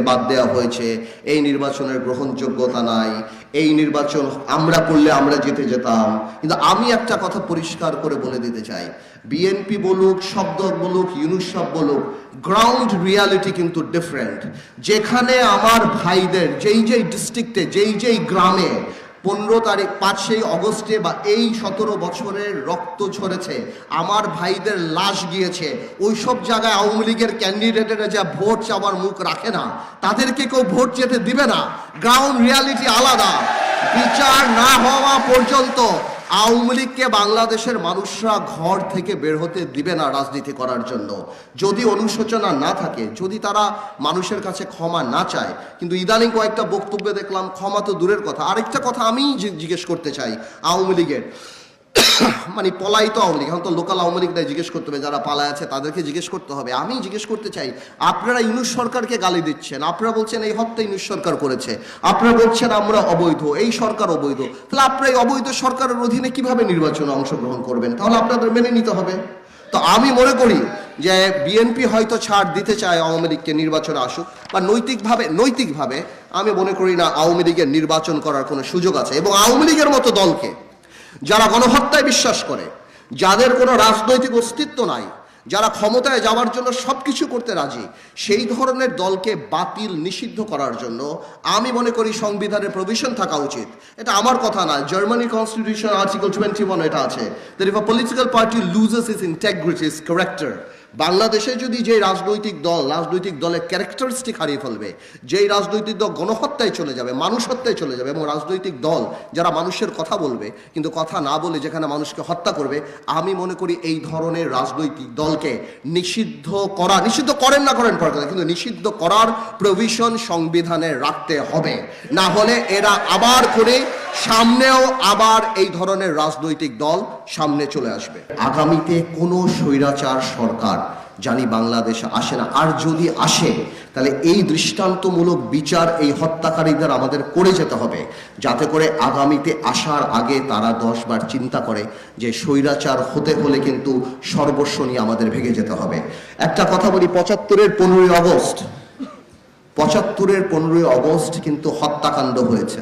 বাদ দেওয়া হয়েছে, এই নির্বাচনের গ্রহণযোগ্যতা নাই, এই নির্বাচন আমরা করলে আমরা জিতে যেতাম। কিন্তু আমি একটা কথা পরিষ্কার করে বলে দিতে চাই, বিএনপি বলুক, শব্দ বলুক, ইউনূস সাহেব বলুক, গ্রাউন্ড রিয়ালিটি কিন্তু ডিফারেন্ট। যেখানে আমার ভাইদের যেই ডিস্ট্রিক্টে যেই গ্রামে 15 তারিখ 5 অগস্টে বা এই 17 বছরের রক্ত ঝরেছে, আমার ভাইদের লাশ গিয়েছে, ওই সব জায়গায় আওয়ামী লীগের ক্যান্ডিডেটেরা যা ভোট চাওয়ার মুখ রাখে না, তাদেরকে কেউ ভোট যেতে দিবে না। গ্রাউন্ড রিয়ালিটি আলাদা। বিচার না হওয়া পর্যন্ত আওয়ামী লীগকে বাংলাদেশের মানুষরা ঘর থেকে বের হতে দিবে না রাজনীতি করার জন্য। যদি অনুশোচনা না থাকে, যদি তারা মানুষের কাছে ক্ষমা না চায়। কিন্তু ইদানিং কয়েকটা বক্তব্যে দেখলাম ক্ষমা তো দূরের কথা। আরেকটা কথা আমি জিজ্ঞেস করতে চাই আওয়ামী লীগের, মানে পলায়িত আওয়ামী লীগ, এখন তো লোকাল আওয়ামী লীগটাই জিজ্ঞেস করতে হবে, যারা পালায় আছে তাদেরকে জিজ্ঞেস করতে হবে। আমি জিজ্ঞেস করতে চাই, আপনারা ইউনূস সরকারকে গালি দিচ্ছেন, আপনারা বলছেন এই হত্যা ইউনূস সরকার করেছে, আপনারা বলছেন আমরা অবৈধ, এই সরকার অবৈধ, তাহলে আপনারা এই অবৈধ সরকারের অধীনে কিভাবে নির্বাচনে অংশগ্রহণ করবেন? তাহলে আপনাদের মেনে নিতে হবে। তো আমি মনে করি যে বিএনপি হয়তো ছাড় দিতে চায় আওয়ামী লীগকে নির্বাচনে আসুক, বা নৈতিকভাবে আমি মনে করি না আওয়ামী লীগের নির্বাচন করার কোনো সুযোগ আছে। এবং আওয়ামী লীগের মতো দলকে, যারা গণহত্যায় বিশ্বাস করে, যাদের কোনো রাজনৈতিক অস্তিত্ব নাই, যারা ক্ষমতায় যাওয়ার জন্য সব কিছু করতে রাজি, সেই ধরনের দলকে বাতিল নিষিদ্ধ করার জন্য আমি মনে করি সংবিধানের প্রভিশন থাকা উচিত। এটা আমার কথা না, জার্মানি কনস্টিটিউশন আর্টিকেল 21 এটা আছে, that if a political party loses its integrity, its character, বাংলাদেশে যদি যে রাজনৈতিক দলের ক্যারেক্টারিস্টিক হারিয়ে ফেলবে, যেই রাজনৈতিক দল গণহত্যায় চলে যাবে, মানুষ হত্যায় চলে যাবে, এবং রাজনৈতিক দল যারা মানুষের কথা বলবে কিন্তু কথা না বলে যেখানে মানুষকে হত্যা করবে, আমি মনে করি এই ধরনের রাজনৈতিক দলকে নিষিদ্ধ করেন না করেন পর কথা, কিন্তু নিষিদ্ধ করার প্রভিশন সংবিধানে রাখতে হবে। না হলে এরা আবার করে সামনেও আবার এই ধরনের রাজনৈতিক দল সামনে চলে আসবে। আগামীতে কোনো স্বৈরাচার সরকার জানি বাংলাদেশে আসে না, আর যদি আসে তাহলে এই দৃষ্টান্তমূলক বিচার এই হত্যাকারীদের আমাদের করে যেতে হবে, যাতে করে আগামীতে আসার আগে তারা 10 বার চিন্তা করে যে স্বৈরাচার হতে হলে কিন্তু সর্বস্ব নিয়ে আমাদের ভেগে যেতে হবে। একটা কথা বলি, 75-এর 15 আগস্ট কিন্তু হত্যাকাণ্ড হয়েছে।